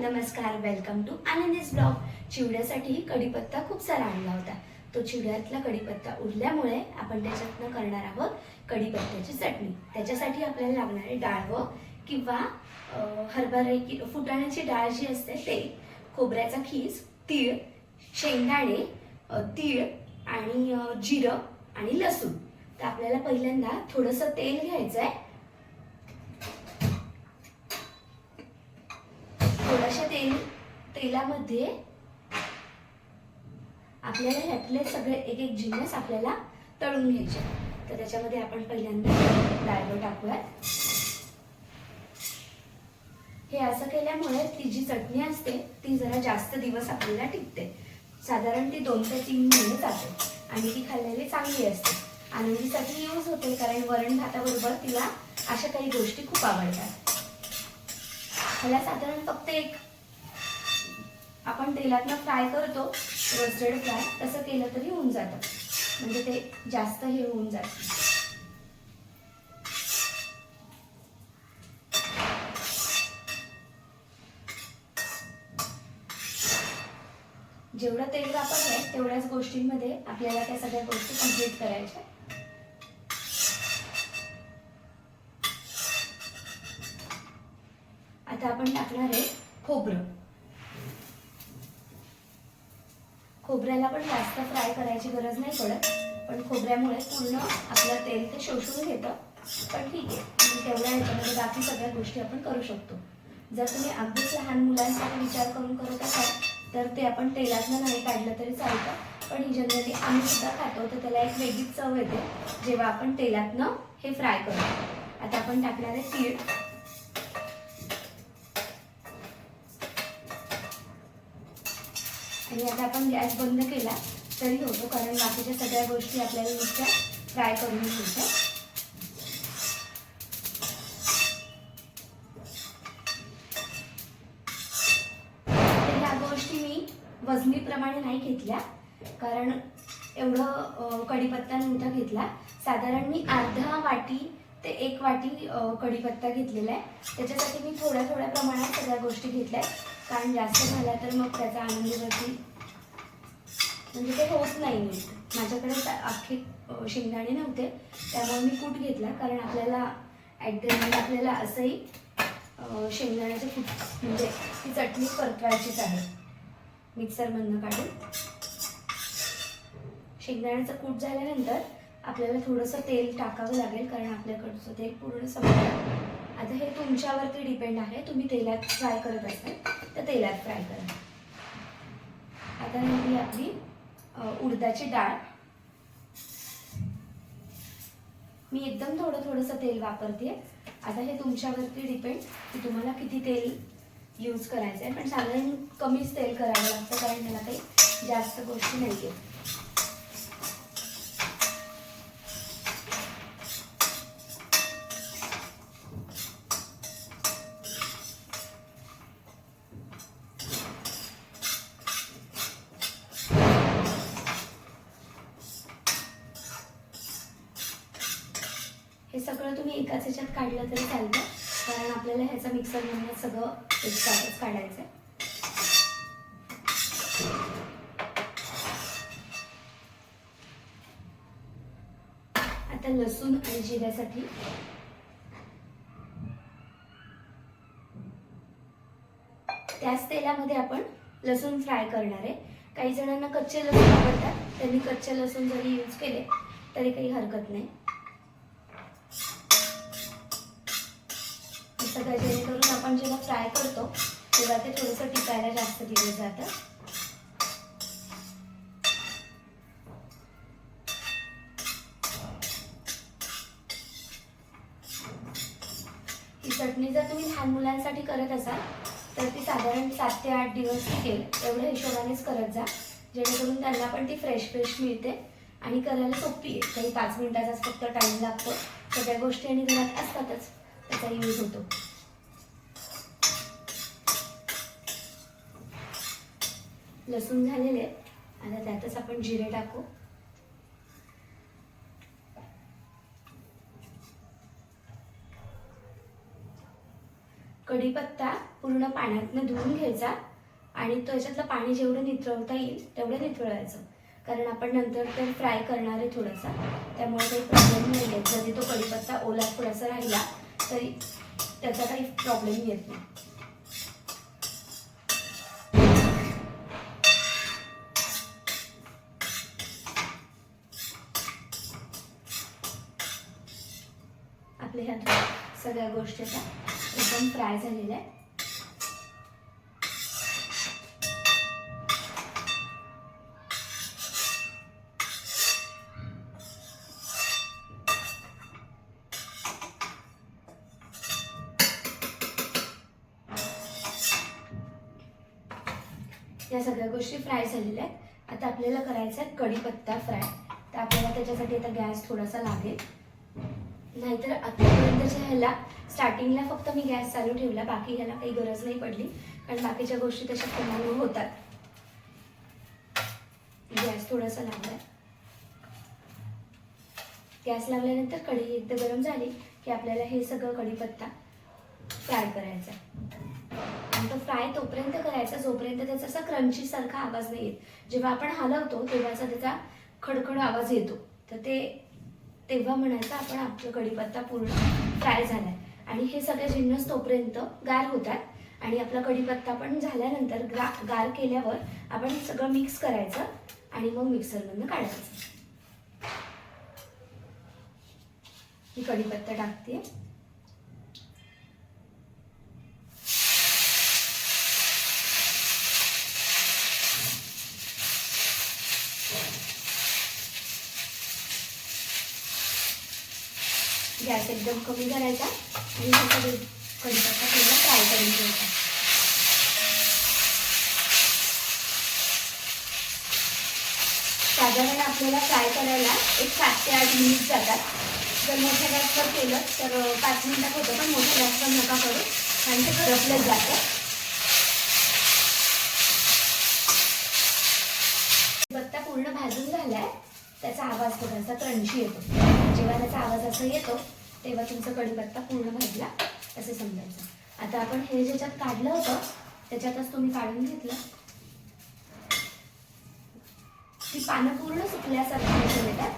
नमस्कार, welcome to आनंदीज blog. चिवड्यासाठी कढीपत्ता खूप सारा आणला होता। तो चिवड्यातला कढीपत्ता उरल्यामुळे आपण त्याच्यातनं करणार आहोत कढीपत्त्याची चटणी। त्याच्यासाठी आपल्याला लागणारे डाळ किंवा हरभरे की फुटाण्याची डाळ जी असते ते, खोबऱ्याचा खीस, तीळ, शेंगदाणे, तीळ आणि जिरं आणि लसूण। तर आपल्याला पहिल्यांदा थोडंसं तेल घ्यायचं आहे। थोड्याशा तेलामध्ये आपल्याला ह्यातले सगळे एक एक जिन्नस आपल्याला तळून घ्यायचे। तर त्याच्यामध्ये आपण पहिल्यांदा डाळ टाकूया। हे असं केल्यामुळे ती जी चटणी असते ती जरा जास्त दिवस आपल्याला टिकते। साधारण ती 2 ते 3 महिने जाते आणि ती खाल्लेली चांगली असते। आनंदी चटणी यूज होते कारण वरण भाताबरोबर तिला अशा काही गोष्टी खूप आवडतात। ह्याला साधारण फक्त एक आपण तेलातनं फ्राय करतो, रोस्टेड फ्राय, तसं केलं तरी होऊन जातं, म्हणजे ते जास्त हे होऊन जातं। जेवढं तेल वापरलंय तेवढ्याच गोष्टींमध्ये आपल्याला त्या सगळ्या गोष्टी कंप्लीट करायच्या। आता आपण टाकणार आहे खोबरं। खोबऱ्याला पण जास्त फ्राय करायची गरज नाही पडत, पण खोबऱ्यामुळे पूर्ण आपलं तेल ते शोषून घेतं। पण ठीक आहे, तेवढ्या ह्याच्यामध्ये बाकी सगळ्या गोष्टी आपण करू शकतो। जर तुम्ही अगदीच लहान मुलांसाठी विचार करून करत असाल तर ते आपण तेलातनं नाही काढलं तरी चालतं, पण ही जनरली आम्ही सुद्धा खातो, तर त्याला एक वेगळीच चव येते जेव्हा आपण तेलातनं हे फ्राय करतो। आता आपण टाकणार आहे तीळ। आणि आता आपण गॅस बंद केला तरी होतो, कारण बाकीच्या सगळ्या गोष्टी आपल्याला नुसत्या फ्राय करून घ्यायच्या। ह्या गोष्टी मी वजनीप्रमाणे नाही घेतल्या, कारण एवढं कढीपत्ता नव्हता घेतला। साधारण मी अर्धा वाटी ते 1 वाटी कढीपत्ता घेतलेला आहे। त्याच्यासाठी मी थोड्या थोड्या प्रमाणात सगळ्या गोष्टी घेतल्या, कारण जास्त झाला तर मग त्याचा आनंदीवरती म्हणजे ते होत नाही नीट। माझ्याकडे अख्खे शेंगदाणे नव्हते, त्यामुळे मी कूट घेतला, कारण आपल्याला ॲट द एंड आपल्याला असंही शेंगदाण्याचे कूट म्हणजे ती चटणी परतवायचीच आहे मिक्सरमधनं काढून। शेंगदाण्याचं कूट झाल्यानंतर आपल्याला थोडंसं तेल टाकावं लागेल, कारण आपल्याकडचं तेल पूर्ण संपलं। आता हे तुमच्यावरती डिपेंड आहे, तुम्ही तेलात फ्राय करत असाल तर तेलात फ्राय करा। आता ही आपली उडदाची डाळ, मी एकदम थोडंसं तेल वापरते। आता हे तुमच्यावरती डिपेंड की तुम्हाला किती तेल यूज करायचं आहे, पण साधारण कमीच तेल करावं लागतं, कारण त्याला काही जास्त गोष्टी नाही आहेत। हे सगळं तुम्ही एकाच ह्याच्यात काढलं तरी चालतं, कारण आपल्याला ह्याचं मिक्सरमधनं सगळं एकसाथच काढायचं आहे। आता लसूण आणि जिऱ्यासाठी त्याच तेलामध्ये आपण लसूण फ्राय करणार आहे। काही जणांना कच्चे लसूण आवडतात, त्यांनी कच्चे लसूण जरी यूज केले तरी काही हरकत नाही। सगळं जेणेकरून आपण जेव्हा फ्राय करतो तेव्हा ते थोडंसं टिकायला जास्त दिवस जातं। ही चटणी जर तुम्ही लहान मुलांसाठी करत असाल तर ती साधारण 7 ते 8 दिवस टिकेल, एवढ्या हिशोबानेच करत जा, जेणेकरून त्यांना पण ती फ्रेश मिळते आणि करायला सोपी आहे। काही 5 मिनिटाचाच फक्त टाइम लागतो, सगळ्या गोष्टी आणि घरात असतातच, त्याचा यूज होतो। लसूण झालेले, आता त्यातच आपण जिरे टाकू। कढीपत्ता पूर्ण पाण्यातनं धुवून घ्यायचा आणि त्याच्यातलं पाणी जेवढं निथळवता येईल तेवढं निथळायचं, कारण आपण नंतर ते फ्राय करणार आहे थोडासा, त्यामुळे काही प्रॉब्लेम नाही येत. जरी तो कढीपत्ता ओला थोडासा राहिला तरी त्याचा काही प्रॉब्लेम येत नाही. आपल्या ह्या सगळ्या गोष्टी आता एकदम फ्राय झालेल्या आहेत. या सगळ्या गोष्टी फ्राय झालेल्या आहेत. आता आपल्याला करायचा आहे कढीपत्ता फ्राय. तर आपल्याला त्याच्यासाठी आता गॅस थोडासा लागेल, नाहीतर आतापर्यंतच्या ह्याला स्टार्टिंगला फक्त मी गॅस चालू ठेवला, बाकी ह्याला काही गरज नाही पडली, कारण बाकीच्या गोष्टी तशा प्रमाणावर होतात. गॅस थोडासा लागलाय. गॅस लागल्यानंतर कढई एकदा गरम झाली की आपल्याला हे सगळं कढीपत्ता फ्राय करायचा. आणि तो फ्राय तोपर्यंत करायचा जोपर्यंत त्याचा असा क्रंची सारखा आवाज नाही येत. जेव्हा आपण हलवतो तेव्हाचा त्याचा खडखड आवाज येतो, तर तेव्हा म्हणायचं आपण आपला कढीपत्ता पूर्ण फ्राय झालाय. आणि हे सगळे जिन्नस तोपर्यंत गार होतात आणि आपला कढीपत्ता पण झाल्यानंतर गार केल्यावर आपण सगळं मिक्स करायचं आणि मग मिक्सरमधून काढायचं. ही कढीपत्ता टाकते. गॅस एकदम कमी करायचा आणि हे सगळे कढीपत्ता पूर्ण फ्राय करून घ्यायचा. साधारण आपल्याला फ्राय करायला एक 7 ते 8 मिनिट जातात. जर मोठ्या गॅसवर केलं तर 5 मिनिटात होतं, पण मोठ्या गॅसवर नका करू आणि ते करपलंच जातं. कढीपत्ता पूर्ण भाजून झालाय. त्याचा आवाज थोडासा क्रंची येतो. जेव्हा त्याचा आवाज असा येतो तेव्हा तुमचा कढीपत्ता पूर्ण भाजला असं समजायचं. आता आपण हे ज्याच्यात काढलं होतं त्याच्यातच तुम्ही काढून घेतलं. ती पानं पूर्ण सुकल्यासारखी येतात.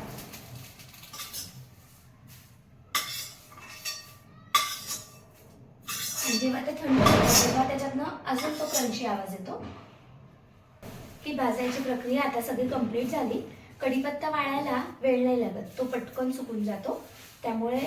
आणि जेव्हा ते थंड होतं तेव्हा त्याच्यातनं अजून तो क्रंची आवाज येतो. ही भाजायची प्रक्रिया आता सगळी कंप्लीट झाली. कढीपत्ता वाळायला वेळ नाही लागत, तो पटकन सुकून जातो, त्यामुळे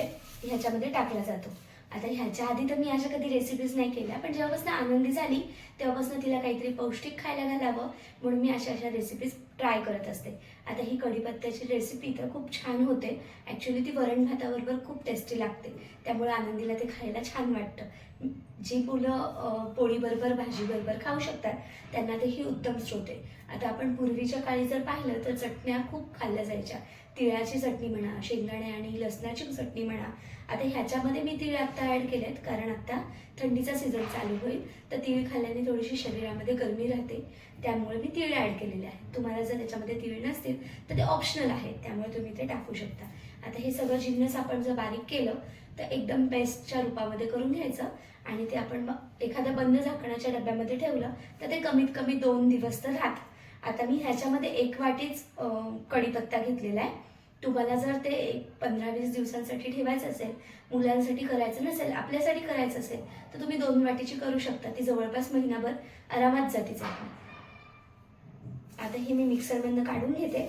ह्याच्यामध्ये टाकला जातो. आता ह्याच्या आधी तर मी अशा कधी रेसिपीज नाही केल्या, पण जेव्हापासून आनंदी झाली तेव्हापासून तिला काहीतरी पौष्टिक खायला घालावं म्हणून मी अशा रेसिपीज ट्राय करत असते. आता ही कढीपत्त्याची रेसिपी तर खूप छान होते. ॲक्च्युली ती वरण भाताबरोबर खूप टेस्टी लागते, त्यामुळे आनंदीला ते खायला छान वाटतं. जी मुलं पोळीबरोबर भाजीबरोबर खाऊ शकतात त्यांना ते ही उत्तम स्रोत आहे. आता आपण पूर्वीच्या काळी जर पाहिलं तर चटण्या खूप खाल्ल्या जायच्या. तिळाची चटणी म्हणा, शेंगदाणे आणि लसणाची चटणी म्हणा. आता ह्याच्यामध्ये मी तीळ आत्ता ॲड केलेत, कारण आत्ता थंडीचा सीझन चालू होईल, तर तीळ खाल्ल्याने थोडीशी शरीरामध्ये गरमी राहते, त्यामुळे मी तीळ ॲड केलेले आहे. तुम्हाला जर त्याच्यामध्ये तीळ नसतील तर ते ऑप्शनल आहे, त्यामुळे तुम्ही ते टाकू शकता. आता हे सगळं जिन्नस आपण जर बारीक केलं तर एकदम पेस्टच्या रूपामध्ये करून घ्यायचं आणि ते आपण एखाद्या बंद झाकणाच्या डब्यामध्ये ठेवलं तर ते कमीत कमी 2 दिवस तर राहतं. आता मी ह्याच्यामध्ये 1 वाटीच कढीपत्ता घेतलेला आहे. तुम्हाला जर ते 15-20 दिवसांसाठी ठेवायचं असेल, मुलांसाठी करायचं नसेल, आपल्यासाठी करायचं असेल तर तुम्ही 2 वाटीची करू शकता. ती जवळपास महिनाभर आरामात जाते चटणी. आता हे मी मिक्सरमधनं काढून घेते